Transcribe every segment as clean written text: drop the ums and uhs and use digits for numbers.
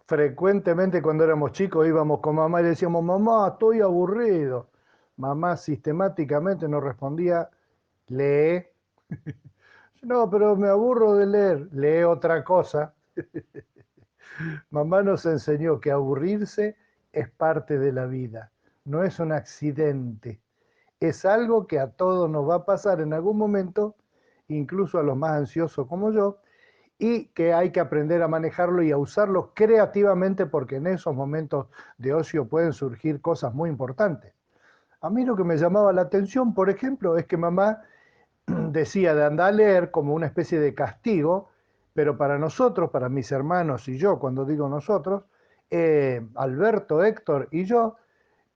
frecuentemente cuando éramos chicos íbamos con mamá y le decíamos, mamá, estoy aburrido. Mamá sistemáticamente nos respondía, lee. No, pero me aburro de leer. Lee otra cosa. Mamá nos enseñó que aburrirse es parte de la vida, no es un accidente, es algo que a todos nos va a pasar en algún momento, incluso a los más ansiosos como yo, y que hay que aprender a manejarlo y a usarlo creativamente porque en esos momentos de ocio pueden surgir cosas muy importantes. A mí lo que me llamaba la atención, por ejemplo, es que mamá decía de andar a leer como una especie de castigo, pero para nosotros, para mis hermanos y yo, cuando digo nosotros, Alberto, Héctor y yo,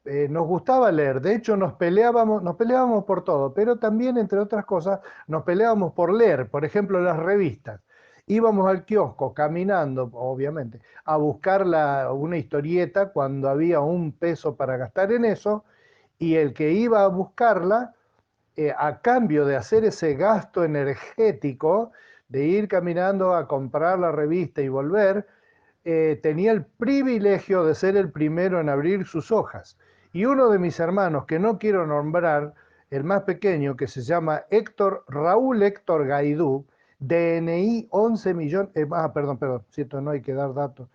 nos gustaba leer. De hecho, nos peleábamos por todo, pero también, entre otras cosas, nos peleábamos por leer, por ejemplo, las revistas. Íbamos al kiosco caminando, obviamente, a buscar una historieta cuando había un peso para gastar en eso, y el que iba a buscarla a cambio de hacer ese gasto energético, de ir caminando a comprar la revista y volver, tenía el privilegio de ser el primero en abrir sus hojas. Y uno de mis hermanos, que no quiero nombrar, el más pequeño, que se llama Raúl Héctor Gaidú, DNI 11 millones, perdón, cierto, no hay que dar datos,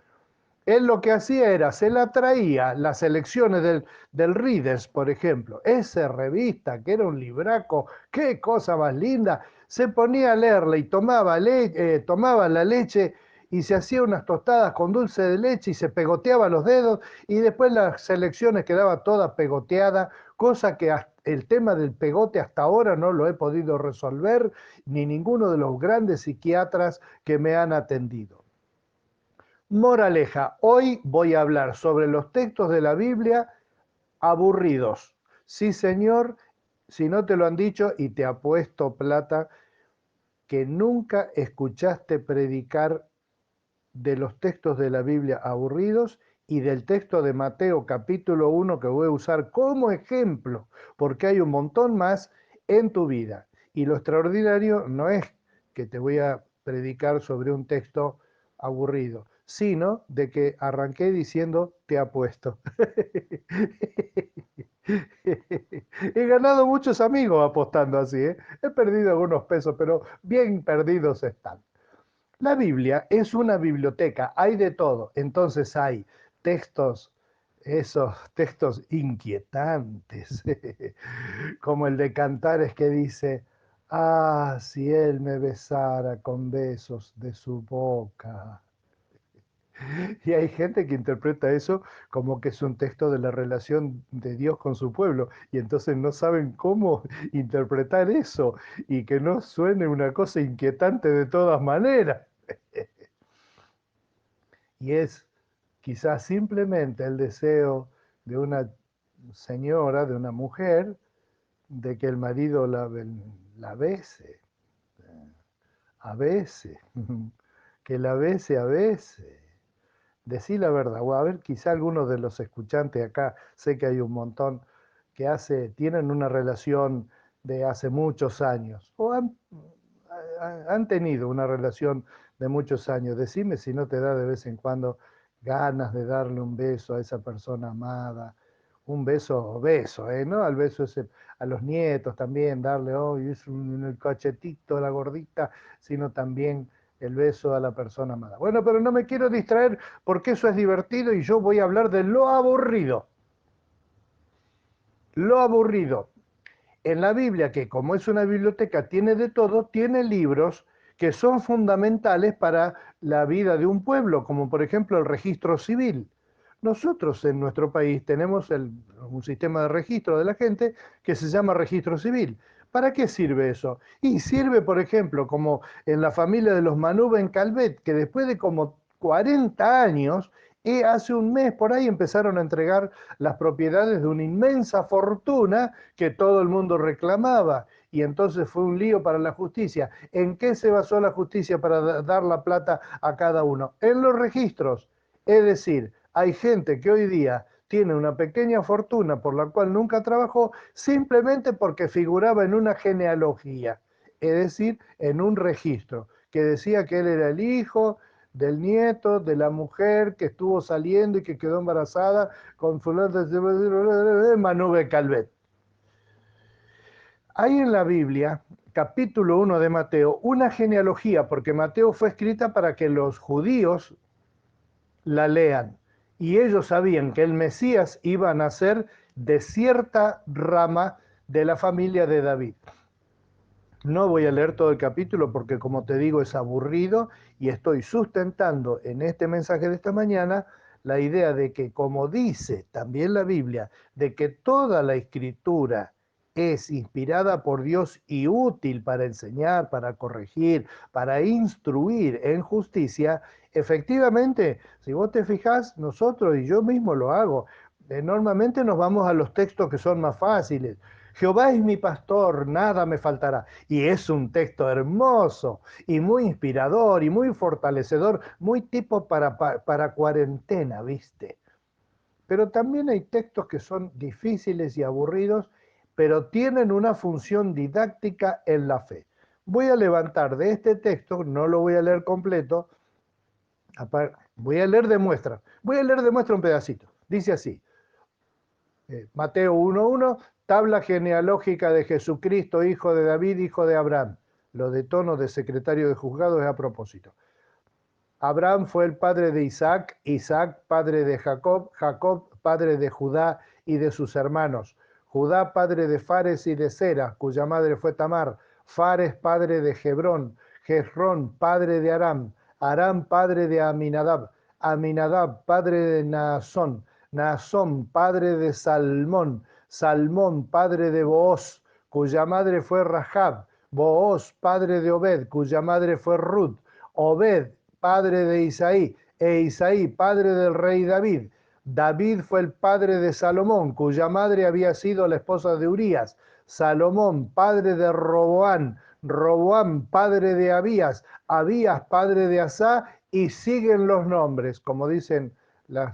él lo que hacía era, se la traía las elecciones del Readers, por ejemplo, esa revista que era un libraco, qué cosa más linda, se ponía a leerla y tomaba la leche y se hacía unas tostadas con dulce de leche y se pegoteaba los dedos y después las selecciones quedaba toda pegoteada, cosa que el tema del pegote hasta ahora no lo he podido resolver, ni ninguno de los grandes psiquiatras que me han atendido. Moraleja, hoy voy a hablar sobre los textos de la Biblia aburridos. Sí, señor, si no te lo han dicho y te apuesto plata, que nunca escuchaste predicar de los textos de la Biblia aburridos y del texto de Mateo capítulo 1 que voy a usar como ejemplo, porque hay un montón más en tu vida. Y lo extraordinario no es que te voy a predicar sobre un texto aburrido, sino de que arranqué diciendo te apuesto. He ganado muchos amigos apostando así, ¿eh? He perdido algunos pesos, pero bien perdidos están. La Biblia es una biblioteca, hay de todo. Entonces hay textos, esos textos inquietantes, como el de Cantares que dice, ah, si él me besara con besos de su boca. Y hay gente que interpreta eso como que es un texto de la relación de Dios con su pueblo, y entonces no saben cómo interpretar eso y que no suene una cosa inquietante de todas maneras. Y es quizás simplemente el deseo de una señora, de una mujer, de que el marido la bese, a veces, que la bese a veces. Decí la verdad, o a ver, quizá algunos de los escuchantes acá, sé que hay un montón tienen una relación de hace muchos años, o han tenido una relación de muchos años. Decime si no te da de vez en cuando ganas de darle un beso a esa persona amada, un beso, ¿no? Al beso ese, a los nietos también, darle hoy el cachetito a la gordita, sino también el beso a la persona amada. Bueno, pero no me quiero distraer porque eso es divertido y yo voy a hablar de lo aburrido. Lo aburrido. En la Biblia, que como es una biblioteca, tiene de todo, tiene libros que son fundamentales para la vida de un pueblo, como por ejemplo el registro civil. Nosotros en nuestro país tenemos un sistema de registro de la gente que se llama registro civil. ¿Para qué sirve eso? Y sirve, por ejemplo, como en la familia de los Manuba en Calvet, que después de como 40 años, y hace un mes por ahí empezaron a entregar las propiedades de una inmensa fortuna que todo el mundo reclamaba. Y entonces fue un lío para la justicia. ¿En qué se basó la justicia para dar la plata a cada uno? En los registros. Es decir, hay gente que hoy día tiene una pequeña fortuna por la cual nunca trabajó simplemente porque figuraba en una genealogía, es decir, en un registro que decía que él era el hijo del nieto, de la mujer que estuvo saliendo y que quedó embarazada con fulano de Manube Calvet. Hay en la Biblia, capítulo 1 de Mateo, una genealogía, porque Mateo fue escrita para que los judíos la lean. Y ellos sabían que el Mesías iba a nacer de cierta rama de la familia de David. No voy a leer todo el capítulo porque, como te digo, es aburrido y estoy sustentando en este mensaje de esta mañana la idea de que, como dice también la Biblia, de que toda la escritura es inspirada por Dios y útil para enseñar, para corregir, para instruir en justicia. Efectivamente, si vos te fijás, nosotros, y yo mismo lo hago, normalmente nos vamos a los textos que son más fáciles. Jehová es mi pastor, nada me faltará. Y es un texto hermoso y muy inspirador y muy fortalecedor, muy tipo para cuarentena, ¿viste? Pero también hay textos que son difíciles y aburridos, pero tienen una función didáctica en la fe. Voy a levantar de este texto, no lo voy a leer completo, voy a leer de muestra. Voy a leer de muestra un pedacito. Dice así, Mateo 1.1, tabla genealógica de Jesucristo, hijo de David, hijo de Abraham. Lo de tono de secretario de juzgados es a propósito. Abraham fue el padre de Isaac, Isaac padre de Jacob, Jacob padre de Judá y de sus hermanos, Judá padre de Fares y de Sera, cuya madre fue Tamar, Fares padre de Hebrón, Hezrón padre de Aram, Aram padre de Aminadab, Aminadab padre de Naasón, Naasón padre de Salmón, Salmón padre de Booz, cuya madre fue Rahab, Booz padre de Obed, cuya madre fue Ruth, Obed padre de Isaí, e Isaí, padre del rey David. David fue el padre de Salomón, cuya madre había sido la esposa de Urías. Salomón, padre de Roboán. Roboán, padre de Abías. Abías, padre de Asá. Y siguen los nombres, como dicen las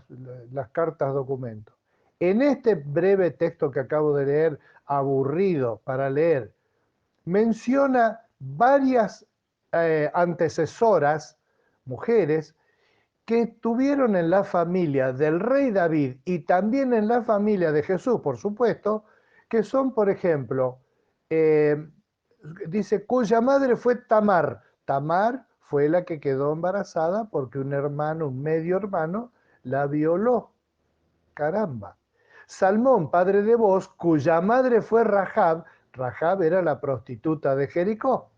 cartas documentos. En este breve texto que acabo de leer, aburrido para leer, menciona varias antecesoras, mujeres, que tuvieron en la familia del rey David y también en la familia de Jesús, por supuesto, que son, por ejemplo, eh, dice, cuya madre fue Tamar. Tamar fue la que quedó embarazada porque un hermano, un medio hermano, la violó. Caramba. Salmón, padre de Booz, cuya madre fue Rahab. Rahab era la prostituta de Jericó.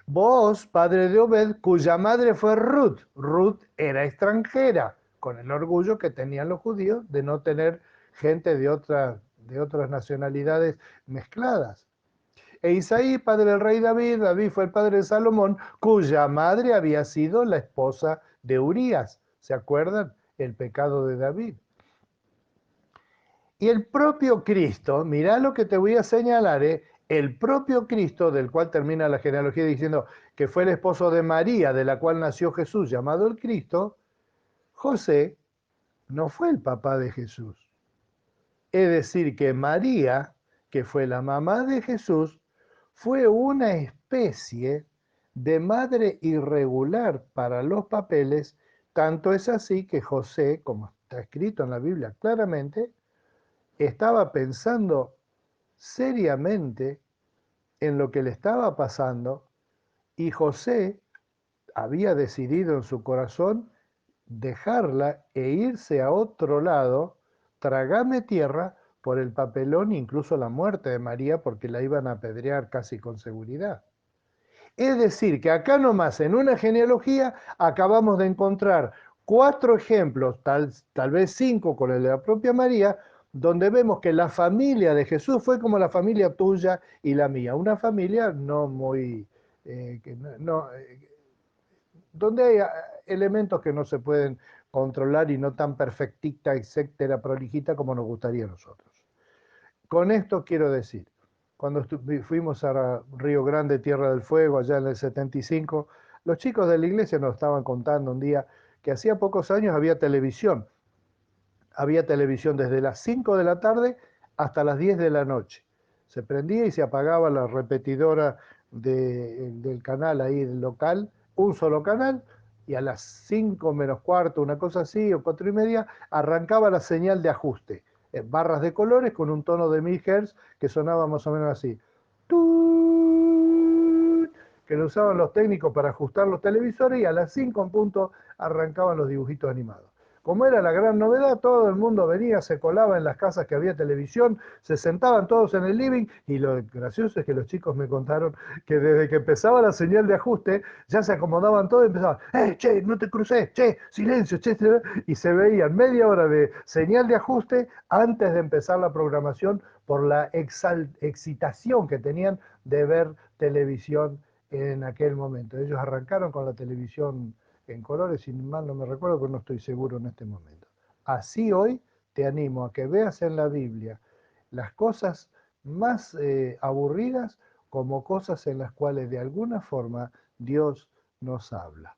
Booz, padre de Obed, cuya madre fue Ruth. Ruth era extranjera, con el orgullo que tenían los judíos de no tener gente de otras nacionalidades mezcladas. E Isaí, padre del rey David, David fue el padre de Salomón, cuya madre había sido la esposa de Urías. ¿Se acuerdan? El pecado de David. Y el propio Cristo, mirá lo que te voy a señalar, el propio Cristo, del cual termina la genealogía diciendo que fue el esposo de María, de la cual nació Jesús, llamado el Cristo, José no fue el papá de Jesús. Es decir, que María, que fue la mamá de Jesús, fue una especie de madre irregular para los papeles, tanto es así que José, como está escrito en la Biblia claramente, estaba pensando seriamente en lo que le estaba pasando y José había decidido en su corazón dejarla e irse a otro lado, tragame tierra por el papelón e incluso la muerte de María porque la iban a apedrear casi con seguridad. Es decir, que acá nomás en una genealogía acabamos de encontrar 4 ejemplos, tal vez 5 con el de la propia María, donde vemos que la familia de Jesús fue como la familia tuya y la mía, una familia no muy, donde hay elementos que no se pueden controlar y no tan perfectita, etcétera, prolijita como nos gustaría a nosotros. Con esto quiero decir, cuando fuimos a Río Grande, Tierra del Fuego, allá en el 75, los chicos de la iglesia nos estaban contando un día que hacía pocos años había televisión. Había televisión desde las 5 de la tarde hasta las 10 de la noche. Se prendía y se apagaba la repetidora del canal ahí, del local, un solo canal, y a las 5 menos cuarto, una cosa así, o 4 y media, arrancaba la señal de ajuste. Barras de colores con un tono de 1000 Hz que sonaba más o menos así. ¡Tut! Que lo usaban los técnicos para ajustar los televisores y a las 5 en punto arrancaban los dibujitos animados. Como era la gran novedad, todo el mundo venía, se colaba en las casas que había televisión, se sentaban todos en el living y lo gracioso es que los chicos me contaron que desde que empezaba la señal de ajuste ya se acomodaban todos y empezaban, che, no te cruces, che, silencio, che, y se veían media hora de señal de ajuste antes de empezar la programación por la excitación que tenían de ver televisión en aquel momento. Ellos arrancaron con la televisión en colores, si mal no me recuerdo, pero no estoy seguro en este momento. Así hoy te animo a que veas en la Biblia las cosas más aburridas como cosas en las cuales de alguna forma Dios nos habla.